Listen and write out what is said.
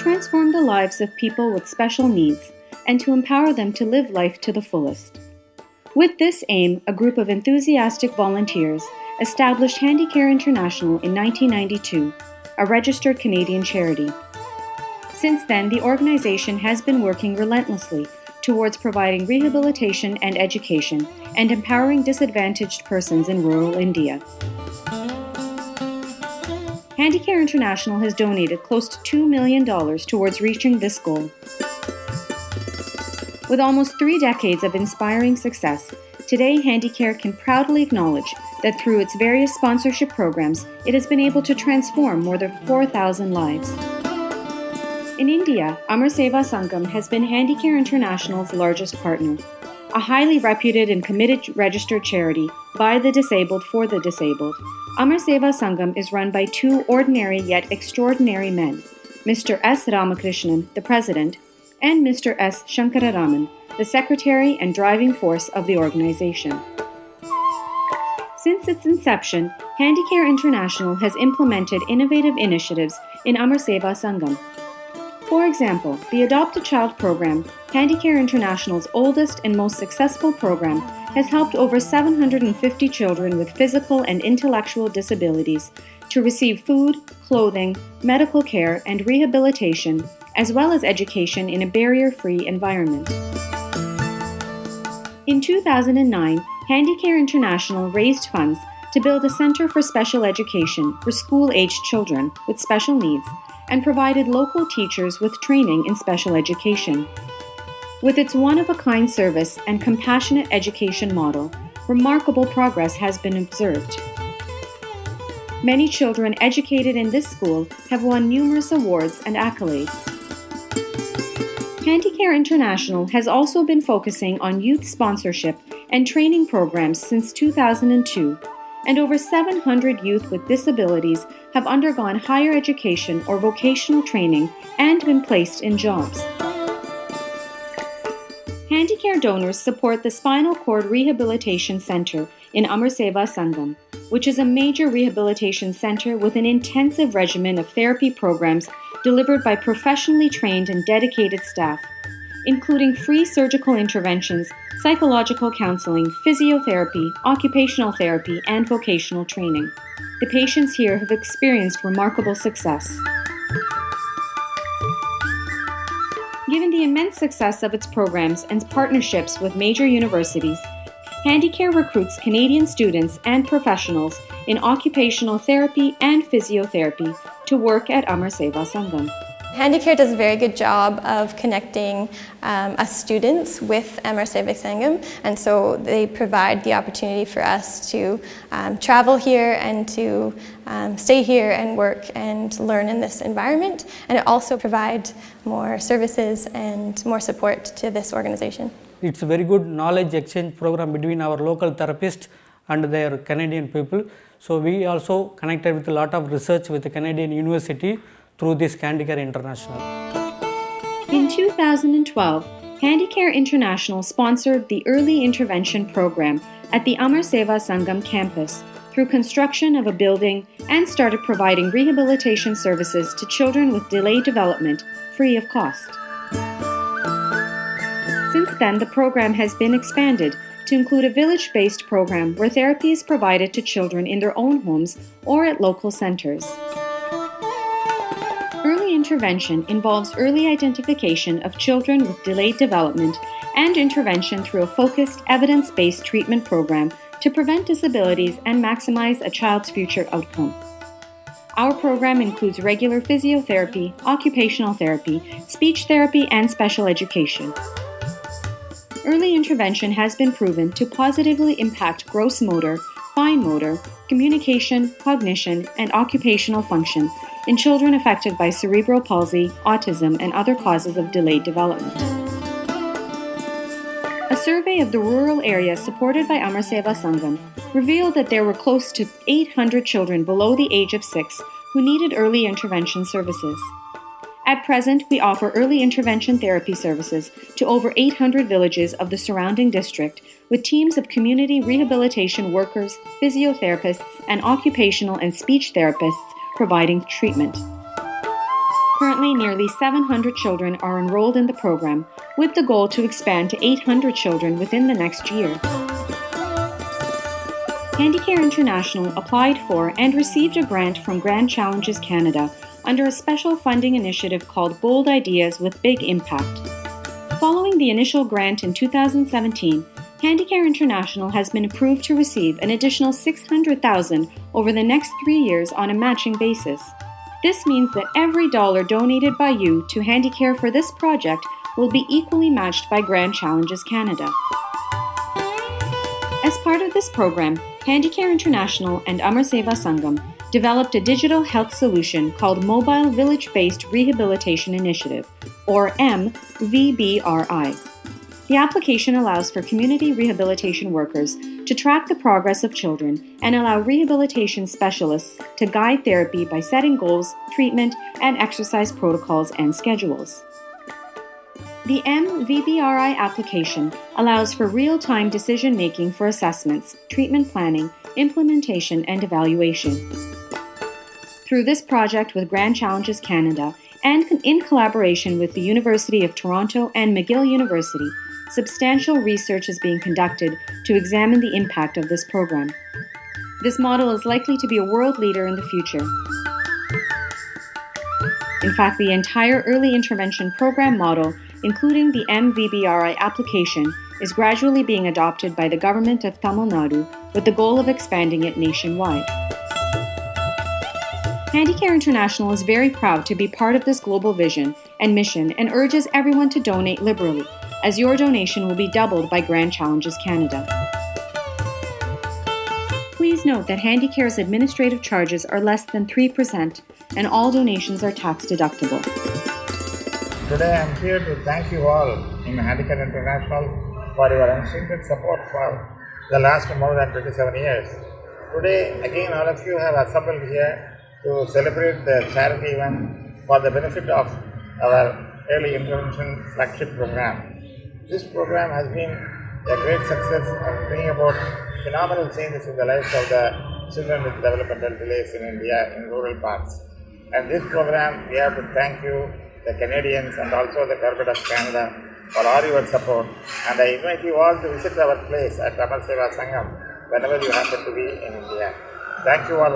transform the lives of people with special needs and to empower them to live life to the fullest. With this aim, a group of enthusiastic volunteers established Handi-Care International in 1992, a registered Canadian charity. Since then, the organization has been working relentlessly towards providing rehabilitation and education and empowering disadvantaged persons in rural India. Handi-Care International has donated close to $2 million towards reaching this goal. With almost 3 decades of inspiring success, today Handi-Care can proudly acknowledge that through its various sponsorship programs, it has been able to transform more than 4,000 lives. In India, Amar Seva Sangam has been Handi-Care International's largest partner. A highly reputed and committed registered charity by the disabled for the disabled, Amar Seva Sangam is run by 2 ordinary yet extraordinary men, Mr. S. Ramakrishnan, the president, and Mr. S. Shankararaman, the secretary and driving force of the organization. Since its inception, Handi-Care International has implemented innovative initiatives in Amar Seva Sangam. For example, the Adopt a Child program, Handi-Care International's oldest and most successful program, has helped over 750 children with physical and intellectual disabilities to receive food, clothing, medical care, and rehabilitation, as well as education in a barrier-free environment. In 2009, Handi-Care International raised funds to build a center for special education for school-aged children with special needs and provided local teachers with training in special education. With its one-of-a-kind service and compassionate education model, remarkable progress has been observed. Many children educated in this school have won numerous awards and accolades. Handi-Care International has also been focusing on youth sponsorship and training programs since 2002, and over 700 youth with disabilities have undergone higher education or vocational training and been placed in jobs. Handi-Care donors support the Spinal Cord Rehabilitation Center in Amar Seva Sangam, which is a major rehabilitation center with an intensive regimen of therapy programs delivered by professionally trained and dedicated staff, including free surgical interventions, psychological counseling, physiotherapy, occupational therapy, and vocational training. The patients here have experienced remarkable success. Given the immense success of its programs and partnerships with major universities, Handi-Care recruits Canadian students and professionals in occupational therapy and physiotherapy to work at Amar Seva Sangam. Handi-Care does a very good job of connecting us students with Amar Seva Sangam, and so they provide the opportunity for us to travel here and to stay here and work and learn in this environment, and it also provides more services and more support to this organization. It's a very good knowledge exchange program between our local therapists and their Canadian people. So we also connected with a lot of research with the Canadian University through this Handi-Care International. In 2012, Handi-Care International sponsored the Early Intervention Program at the Amar Seva Sangam campus through construction of a building and started providing rehabilitation services to children with delayed development free of cost. Since then, the program has been expanded to include a village-based program where therapy is provided to children in their own homes or at local centers. Early intervention involves early identification of children with delayed development and intervention through a focused, evidence-based treatment program to prevent disabilities and maximize a child's future outcome. Our program includes regular physiotherapy, occupational therapy, speech therapy, and special education. Early intervention has been proven to positively impact gross motor, fine motor, communication, cognition, and occupational function in children affected by cerebral palsy, autism, and other causes of delayed development. A survey of the rural areas supported by Amar Seva Sangam revealed that there were close to 800 children below the age of 6 who needed early intervention services. At present, we offer early intervention therapy services to over 800 villages of the surrounding district with teams of community rehabilitation workers, physiotherapists, and occupational and speech therapists providing treatment. Currently, nearly 700 children are enrolled in the program, with the goal to expand to 800 children within the next year. Handi-Care International applied for and received a grant from Grand Challenges Canada under a special funding initiative called Bold Ideas with Big Impact. Following the initial grant in 2017, Handi-Care International has been approved to receive an additional $600,000 over the next 3 years on a matching basis. This means that every dollar donated by you to Handi-Care for this project will be equally matched by Grand Challenges Canada. As part of this program, Handi-Care International and Amar Seva Sangam developed a digital health solution called Mobile Village-Based Rehabilitation Initiative, or MVBRI. The application allows for community rehabilitation workers to track the progress of children and allow rehabilitation specialists to guide therapy by setting goals, treatment, and exercise protocols and schedules. The MVBRI application allows for real-time decision-making for assessments, treatment planning, implementation, and evaluation. Through this project with Grand Challenges Canada and in collaboration with the University of Toronto and McGill University, substantial research is being conducted to examine the impact of this program. This model is likely to be a world leader in the future. In fact, the entire early intervention program model, including the MVBRI application, is gradually being adopted by the government of Tamil Nadu with the goal of expanding it nationwide. Handi-Care International is very proud to be part of this global vision and mission and urges everyone to donate liberally, as your donation will be doubled by Grand Challenges Canada. Please note that Handi-Care's administrative charges are less than 3% and all donations are tax deductible. Today I am here to thank you all in Handi-Care International for your unstinted support for the last more than 27 years. Today again all of you have assembled here to celebrate the charity event for the benefit of our early intervention flagship program. This program has been a great success and bringing about phenomenal changes in the lives of the children with developmental delays in India in rural parts. And this program, we have to thank you, the Canadians and also the government of Canada for all your support. And I invite you all to visit our place at Amar Seva Sangam whenever you happen to be in India. Thank you all.